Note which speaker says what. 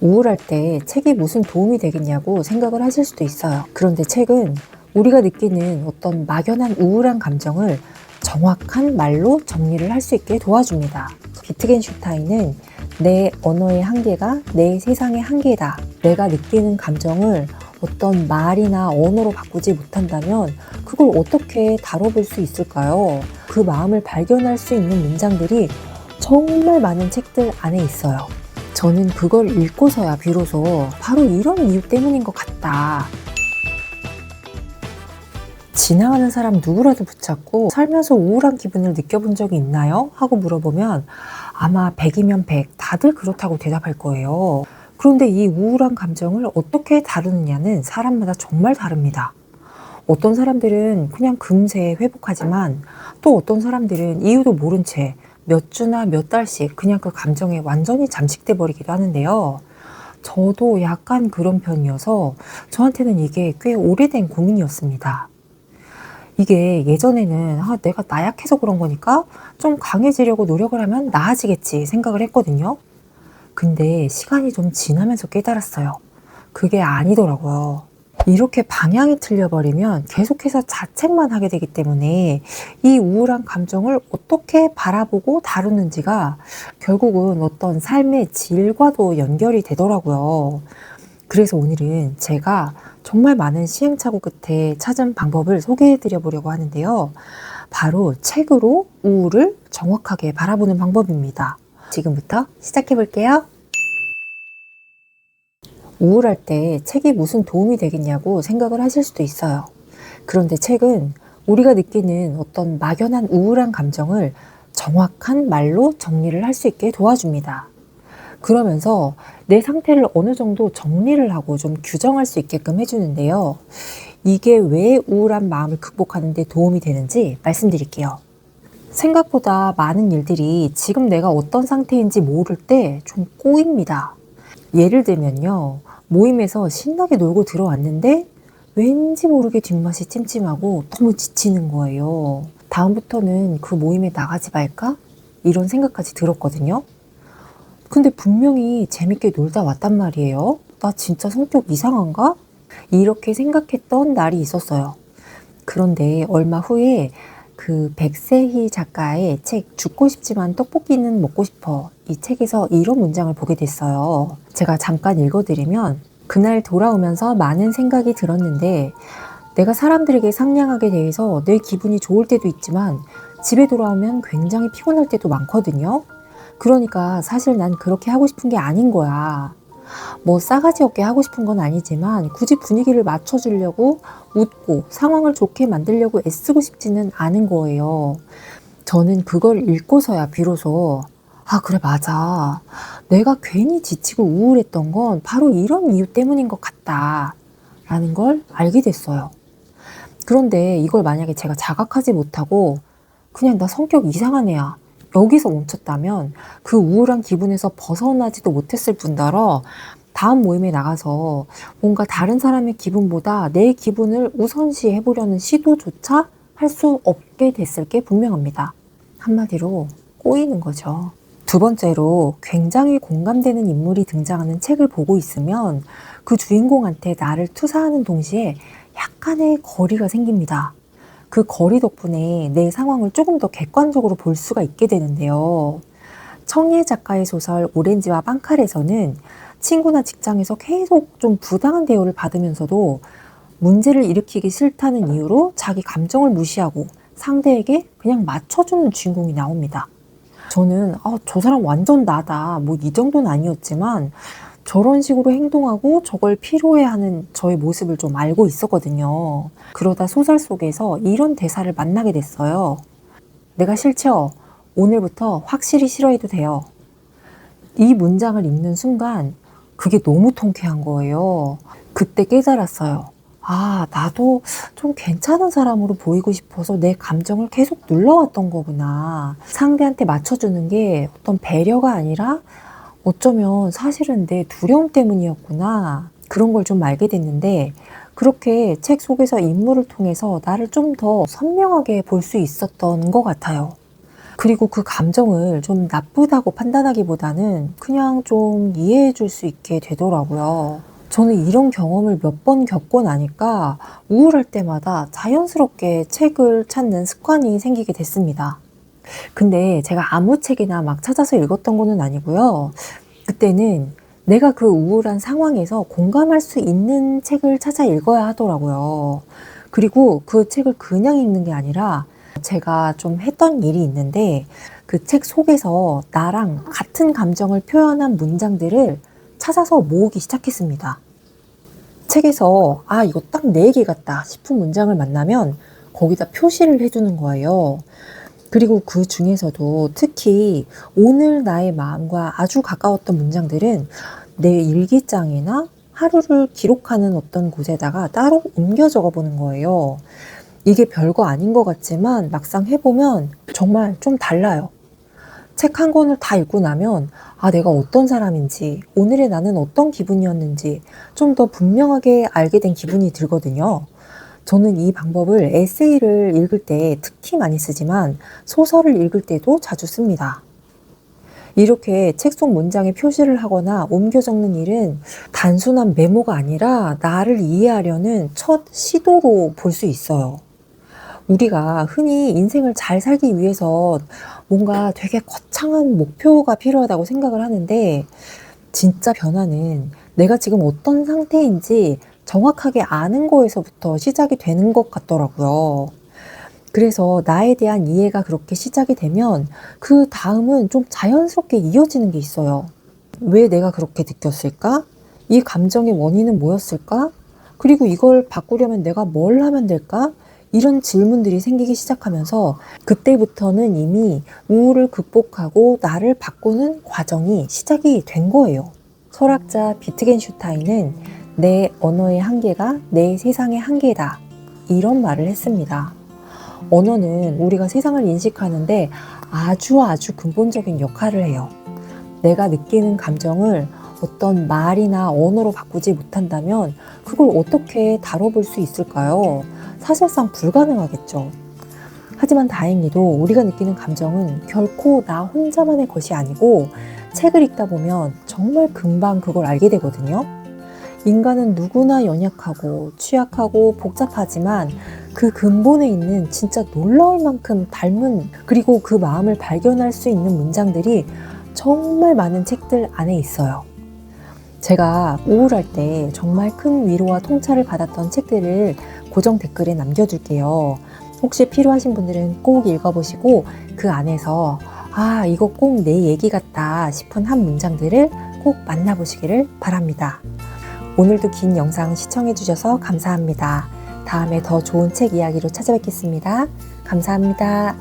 Speaker 1: 우울할 때 책이 무슨 도움이 되겠냐고 생각을 하실 수도 있어요. 그런데 책은 우리가 느끼는 어떤 막연한 우울한 감정을 정확한 말로 정리를 할 수 있게 도와줍니다. 비트겐슈타인은 내 언어의 한계가 내 세상의 한계다. 내가 느끼는 감정을 어떤 말이나 언어로 바꾸지 못한다면 그걸 어떻게 다뤄볼 수 있을까요? 그 마음을 발견할 수 있는 문장들이 정말 많은 책들 안에 있어요. 저는 그걸 읽고서야 비로소 바로 이런 이유 때문인 것 같다. 지나가는 사람 누구라도 붙잡고 살면서 우울한 기분을 느껴본 적이 있나요? 하고 물어보면 아마 100이면 100 다들 그렇다고 대답할 거예요. 그런데 이 우울한 감정을 어떻게 다루느냐는 사람마다 정말 다릅니다. 어떤 사람들은 그냥 금세 회복하지만 또 어떤 사람들은 이유도 모른 채 몇 주나 몇 달씩 그냥 그 감정에 완전히 잠식돼 버리기도 하는데요. 저도 약간 그런 편이어서 저한테는 이게 꽤 오래된 고민이었습니다. 이게 예전에는 내가 나약해서 그런 거니까 좀 강해지려고 노력을 하면 나아지겠지 생각을 했거든요. 근데 시간이 좀 지나면서 깨달았어요. 그게 아니더라고요. 이렇게 방향이 틀려버리면 계속해서 자책만 하게 되기 때문에 이 우울한 감정을 어떻게 바라보고 다루는지가 결국은 어떤 삶의 질과도 연결이 되더라고요. 그래서 오늘은 제가 정말 많은 시행착오 끝에 찾은 방법을 소개해 드려 보려고 하는데요. 바로 책으로 우울을 정확하게 바라보는 방법입니다. 지금부터 시작해 볼게요. 우울할 때 책이 무슨 도움이 되겠냐고 생각을 하실 수도 있어요. 그런데 책은 우리가 느끼는 어떤 막연한 우울한 감정을 정확한 말로 정리를 할 수 있게 도와줍니다. 그러면서 내 상태를 어느 정도 정리를 하고 좀 규정할 수 있게끔 해주는데요. 이게 왜 우울한 마음을 극복하는 데 도움이 되는지 말씀드릴게요. 생각보다 많은 일들이 지금 내가 어떤 상태인지 모를 때 좀 꼬입니다. 예를 들면요. 모임에서 신나게 놀고 들어왔는데 왠지 모르게 뒷맛이 찜찜하고 너무 지치는 거예요. 다음부터는 그 모임에 나가지 말까? 이런 생각까지 들었거든요. 근데 분명히 재밌게 놀다 왔단 말이에요. 나 진짜 성격 이상한가? 이렇게 생각했던 날이 있었어요. 그런데 얼마 후에 그 백세희 작가의 책 죽고 싶지만 떡볶이는 먹고 싶어 이 책에서 이런 문장을 보게 됐어요. 제가 잠깐 읽어드리면 그날 돌아오면서 많은 생각이 들었는데 내가 사람들에게 상냥하게 대해서 내 기분이 좋을 때도 있지만 집에 돌아오면 굉장히 피곤할 때도 많거든요. 그러니까 사실 난 그렇게 하고 싶은 게 아닌 거야. 뭐 싸가지 없게 하고 싶은 건 아니지만 굳이 분위기를 맞춰주려고 웃고 상황을 좋게 만들려고 애쓰고 싶지는 않은 거예요. 저는 그걸 읽고서야 비로소 그래 맞아. 내가 괜히 지치고 우울했던 건 바로 이런 이유 때문인 것 같다 라는 걸 알게 됐어요. 그런데 이걸 만약에 제가 자각하지 못하고 그냥 나 성격 이상한 애야 여기서 멈췄다면 그 우울한 기분에서 벗어나지도 못했을 뿐더러 다음 모임에 나가서 뭔가 다른 사람의 기분보다 내 기분을 우선시 해보려는 시도조차 할 수 없게 됐을 게 분명합니다. 한마디로 꼬이는 거죠. 두 번째로 굉장히 공감되는 인물이 등장하는 책을 보고 있으면 그 주인공한테 나를 투사하는 동시에 약간의 거리가 생깁니다. 그 거리 덕분에 내 상황을 조금 더 객관적으로 볼 수가 있게 되는데요. 청예 작가의 소설 오렌지와 빵칼에서는 친구나 직장에서 계속 좀 부당한 대우를 받으면서도 문제를 일으키기 싫다는 이유로 자기 감정을 무시하고 상대에게 그냥 맞춰주는 주인공이 나옵니다. 저는 저 사람 완전 나다 뭐 이 정도는 아니었지만 저런 식으로 행동하고 저걸 필요해하는 저의 모습을 좀 알고 있었거든요. 그러다 소설 속에서 이런 대사를 만나게 됐어요. 내가 싫죠? 오늘부터 확실히 싫어해도 돼요. 이 문장을 읽는 순간 그게 너무 통쾌한 거예요. 그때 깨달았어요. 나도 좀 괜찮은 사람으로 보이고 싶어서 내 감정을 계속 눌러왔던 거구나. 상대한테 맞춰주는 게 어떤 배려가 아니라 어쩌면 사실은 내 두려움 때문이었구나. 그런 걸 좀 알게 됐는데 그렇게 책 속에서 인물을 통해서 나를 좀 더 선명하게 볼 수 있었던 것 같아요. 그리고 그 감정을 좀 나쁘다고 판단하기보다는 그냥 좀 이해해 줄 수 있게 되더라고요. 저는 이런 경험을 몇 번 겪고 나니까 우울할 때마다 자연스럽게 책을 찾는 습관이 생기게 됐습니다. 근데 제가 아무 책이나 막 찾아서 읽었던 거는 아니고요. 그때는 내가 그 우울한 상황에서 공감할 수 있는 책을 찾아 읽어야 하더라고요. 그리고 그 책을 그냥 읽는 게 아니라 제가 좀 했던 일이 있는데 그 책 속에서 나랑 같은 감정을 표현한 문장들을 찾아서 모으기 시작했습니다. 책에서 이거 딱 내 얘기 같다 싶은 문장을 만나면 거기다 표시를 해두는 거예요. 그리고 그 중에서도 특히 오늘 나의 마음과 아주 가까웠던 문장들은 내 일기장이나 하루를 기록하는 어떤 곳에다가 따로 옮겨 적어 보는 거예요. 이게 별거 아닌 것 같지만 막상 해보면 정말 좀 달라요. 책 한 권을 다 읽고 나면 내가 어떤 사람인지, 오늘의 나는 어떤 기분이었는지 좀 더 분명하게 알게 된 기분이 들거든요. 저는 이 방법을 에세이를 읽을 때 특히 많이 쓰지만 소설을 읽을 때도 자주 씁니다. 이렇게 책 속 문장에 표시를 하거나 옮겨 적는 일은 단순한 메모가 아니라 나를 이해하려는 첫 시도로 볼 수 있어요. 우리가 흔히 인생을 잘 살기 위해서 뭔가 되게 거창한 목표가 필요하다고 생각을 하는데 진짜 변화는 내가 지금 어떤 상태인지 정확하게 아는 거에서부터 시작이 되는 것 같더라고요. 그래서 나에 대한 이해가 그렇게 시작이 되면 그 다음은 좀 자연스럽게 이어지는 게 있어요. 왜 내가 그렇게 느꼈을까? 이 감정의 원인은 뭐였을까? 그리고 이걸 바꾸려면 내가 뭘 하면 될까? 이런 질문들이 생기기 시작하면서 그때부터는 이미 우울을 극복하고 나를 바꾸는 과정이 시작이 된 거예요. 철학자 비트겐슈타인은 내 언어의 한계가 내 세상의 한계다. 이런 말을 했습니다. 언어는 우리가 세상을 인식하는데 아주 근본적인 역할을 해요. 내가 느끼는 감정을 어떤 말이나 언어로 바꾸지 못한다면 그걸 어떻게 다뤄볼 수 있을까요? 사실상 불가능하겠죠. 하지만 다행히도 우리가 느끼는 감정은 결코 나 혼자만의 것이 아니고 책을 읽다 보면 정말 금방 그걸 알게 되거든요. 인간은 누구나 연약하고 취약하고 복잡하지만 그 근본에 있는 진짜 놀라울 만큼 닮은 그리고 그 마음을 발견할 수 있는 문장들이 정말 많은 책들 안에 있어요. 제가 우울할 때 정말 큰 위로와 통찰을 받았던 책들을 고정 댓글에 남겨둘게요. 혹시 필요하신 분들은 꼭 읽어보시고 그 안에서 이거 꼭 내 얘기 같다 싶은 한 문장들을 꼭 만나보시기를 바랍니다. 오늘도 긴 영상 시청해주셔서 감사합니다. 다음에 더 좋은 책 이야기로 찾아뵙겠습니다. 감사합니다.